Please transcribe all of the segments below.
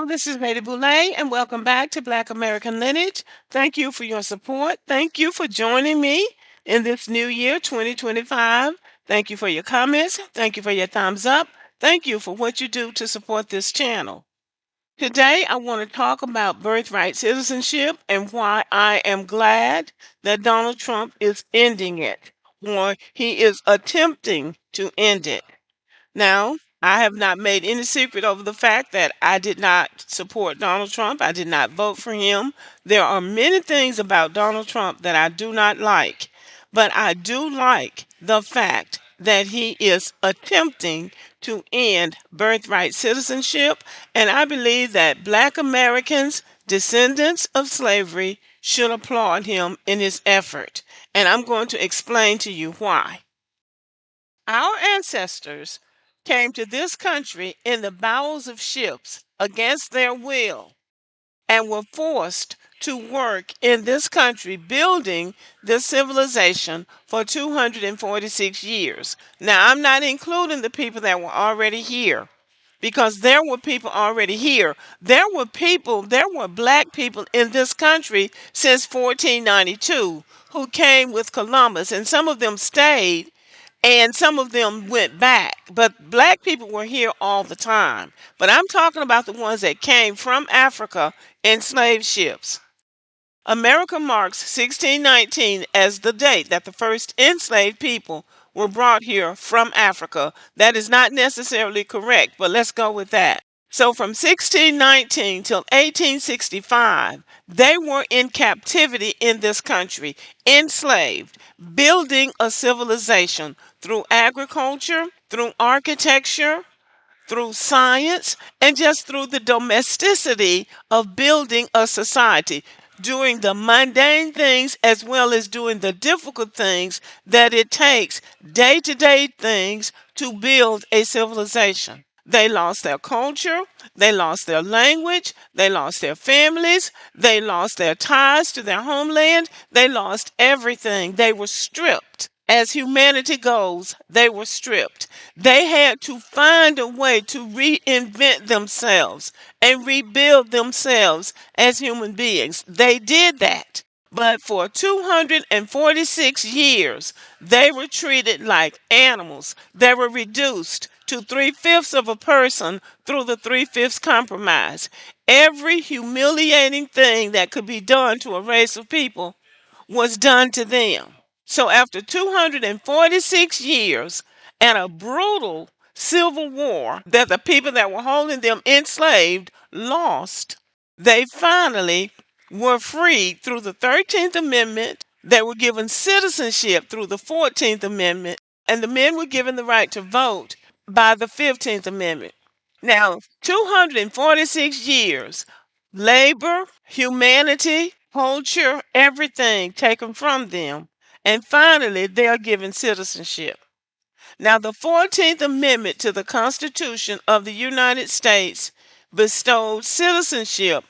this is Lady Boulay, and welcome back to Black American Lineage. Thank you for your support. Thank you for joining me in this new year, 2025. Thank you for your comments. Thank you for your thumbs up. Thank you for what you do to support this channel. Today, I want to talk about birthright citizenship and why I am glad that Donald Trump is ending it, or he is attempting to end it. Now, I have not made any secret over the fact that I did not support Donald Trump. I did not vote for him. There are many things about Donald Trump that I do not like, but I do like the fact that he is attempting to end birthright citizenship, and I believe that Black Americans, descendants of slavery, should applaud him in his effort. And I'm going to explain to you why. Our ancestors came to this country in the bowels of ships against their will and were forced to work in this country building this civilization for 246 years. Now, I'm not including the people that were already here because there were people already here. There were black people in this country since 1492 who came with Columbus, and some of them stayed and some of them went back. But black people were here all the time. But I'm talking about the ones that came from Africa in slave ships. America marks 1619 as the date that the first enslaved people were brought here from Africa. That is not necessarily correct, but let's go with that. So from 1619 till 1865, they were in captivity in this country, enslaved, building a civilization through agriculture, through architecture, through science, and just through the domesticity of building a society, doing the mundane things as well as doing the difficult things that it takes, day to day things, to build a civilization. They lost their culture, they lost their language, they lost their families, they lost their ties to their homeland, they lost everything. They were stripped. As humanity goes, they were stripped. They had to find a way to reinvent themselves and rebuild themselves as human beings. They did that. But for 246 years, they were treated like animals. They were reduced to three-fifths of a person through the three-fifths compromise. Every humiliating thing that could be done to a race of people was done to them. So after 246 years and a brutal civil war that the people that were holding them enslaved lost, they finally were freed through the 13th Amendment. They were given citizenship through the 14th Amendment, and the men were given the right to vote by the 15th Amendment. Now, 246 years, labor, humanity, culture, everything taken from them, and finally they are given citizenship. Now, the 14th Amendment to the Constitution of the United States bestowed citizenship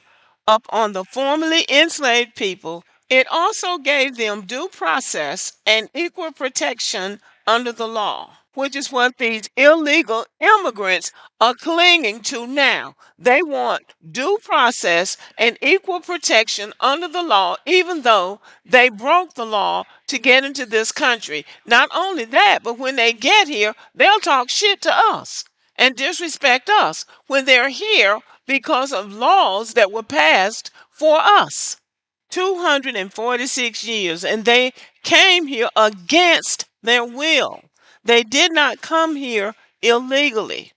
upon the formerly enslaved people. It also gave them due process and equal protection under the law, which is what these illegal immigrants are clinging to now. They want due process and equal protection under the law, even though they broke the law to get into this country. Not only that, but when they get here, they'll talk shit to us and disrespect us when they're here because of laws that were passed for us. 246 years, and they came here against their will. They did not come here illegally,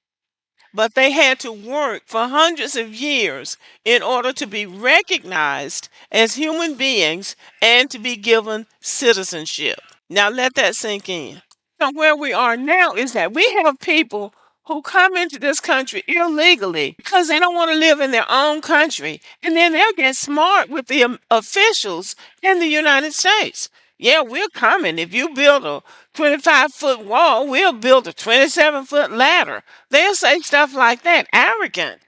but they had to work for hundreds of years in order to be recognized as human beings and to be given citizenship. Now let that sink in. So where we are now is that we have people who come into this country illegally because they don't want to live in their own country. And then they'll get smart with the officials in the United States. Yeah, we're coming. If you build a 25-foot wall, we'll build a 27-foot ladder. They'll say stuff like that, arrogant.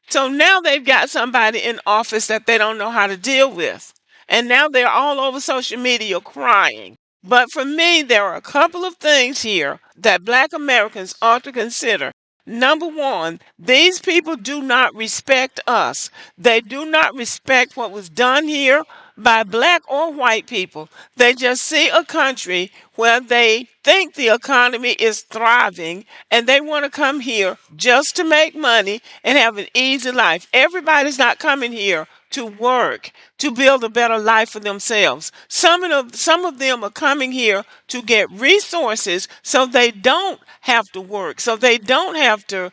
So now they've got somebody in office that they don't know how to deal with. And now they're all over social media crying. But for me, there are a couple of things here that Black Americans ought to consider. Number one, these people do not respect us. They do not respect what was done here by black or white people. They just see a country where they think the economy is thriving and they want to come here just to make money and have an easy life. Everybody's not coming here to work, to build a better life for themselves. Some of them are coming here to get resources so they don't have to work, so they don't have to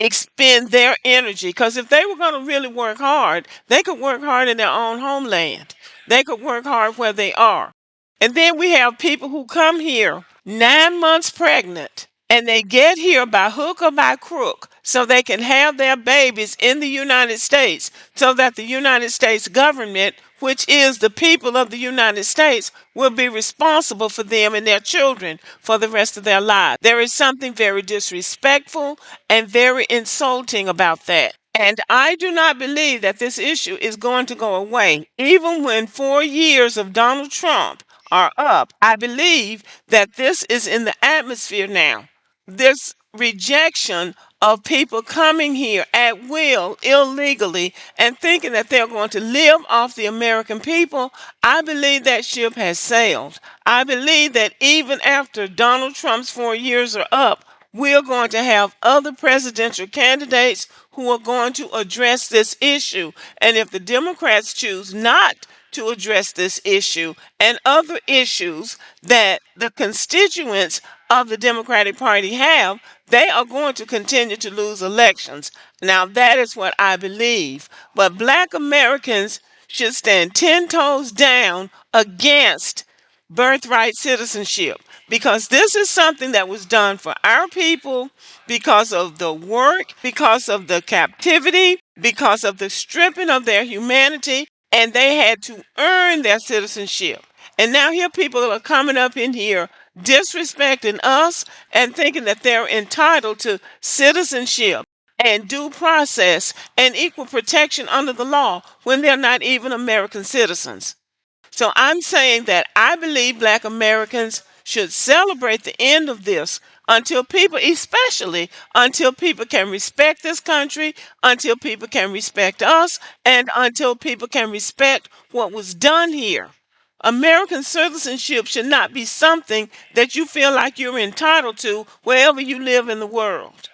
expend their energy. Because if they were going to really work hard, they could work hard in their own homeland. They could work hard where they are. And then we have people who come here 9 months pregnant and they get here by hook or by crook so they can have their babies in the United States so that the United States government, which is the people of the United States, will be responsible for them and their children for the rest of their lives. There is something very disrespectful and very insulting about that. And I do not believe that this issue is going to go away. Even when 4 years of Donald Trump are up, I believe that this is in the atmosphere now. This rejection of people coming here at will illegally and thinking that they're going to live off the American people, I believe that ship has sailed. I believe that even after Donald Trump's 4 years are up, we're going to have other presidential candidates who are going to address this issue. And if the Democrats choose not to address this issue and other issues that the constituents of the Democratic Party have, they are going to continue to lose elections. Now, that is what I believe. But black Americans should stand 10 toes down against birthright citizenship because this is something that was done for our people because of the work, because of the captivity, because of the stripping of their humanity, and they had to earn their citizenship. And now here people are coming up in here disrespecting us and thinking that they're entitled to citizenship and due process and equal protection under the law when they're not even American citizens. So I'm saying that I believe black Americans should celebrate the end of this until people, especially until people can respect this country, until people can respect us, and until people can respect what was done here. American citizenship should not be something that you feel like you're entitled to wherever you live in the world.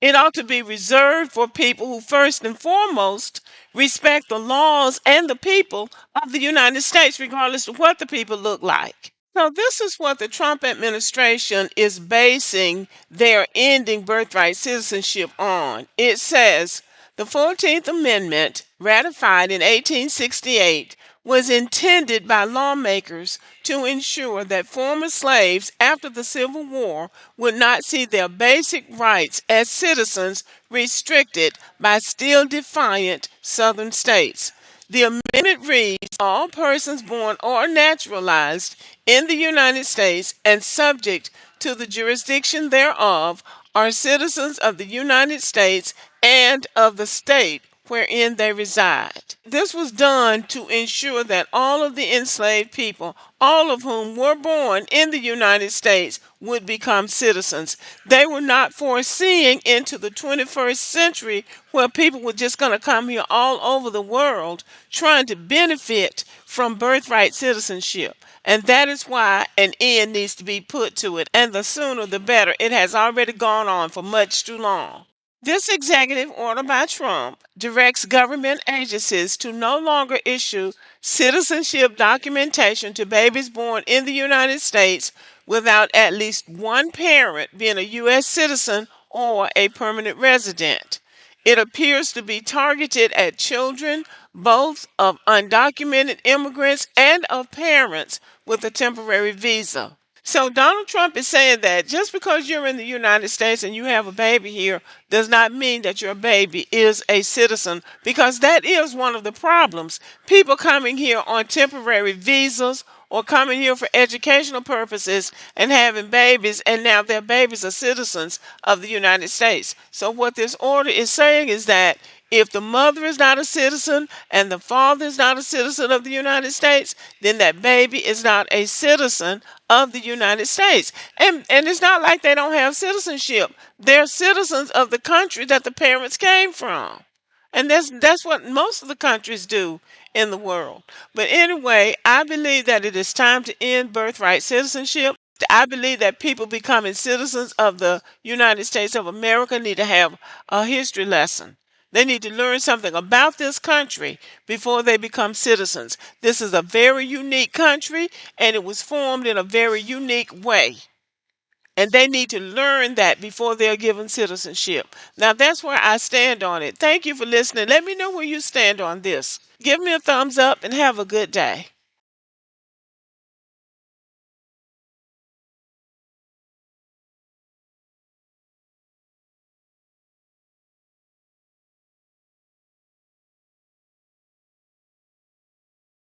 It ought to be reserved for people who, first and foremost, respect the laws and the people of the United States, regardless of what the people look like. So, this is what the Trump administration is basing their ending birthright citizenship on. It says the 14th Amendment, ratified in 1868, was intended by lawmakers to ensure that former slaves after the Civil War would not see their basic rights as citizens restricted by still defiant Southern states. The amendment reads, all persons born or naturalized in the United States and subject to the jurisdiction thereof are citizens of the United States and of the state wherein they reside. This was done to ensure that all of the enslaved people, all of whom were born in the United States, would become citizens. They were not foreseeing into the 21st century where people were just going to come here all over the world trying to benefit from birthright citizenship. And that is why an end needs to be put to it. And the sooner the better. It has already gone on for much too long. This executive order by Trump directs government agencies to no longer issue citizenship documentation to babies born in the United States without at least one parent being a U.S. citizen or a permanent resident. It appears to be targeted at children, both of undocumented immigrants and of parents with a temporary visa. So Donald Trump is saying that just because you're in the United States and you have a baby here does not mean that your baby is a citizen, because that is one of the problems. People coming here on temporary visas or coming here for educational purposes and having babies, and now their babies are citizens of the United States. So what this order is saying is that If the mother is not a citizen and the father is not a citizen of the United States, then that baby is not a citizen of the United States. And it's not like they don't have citizenship. They're citizens of the country that the parents came from. And that's what most of the countries do in the world. But anyway, I believe that it is time to end birthright citizenship. I believe that people becoming citizens of the United States of America need to have a history lesson. They need to learn something about this country before they become citizens. This is a very unique country and it was formed in a very unique way. And they need to learn that before they're given citizenship. Now, that's where I stand on it. Thank you for listening. Let me know where you stand on this. Give me a thumbs up and have a good day.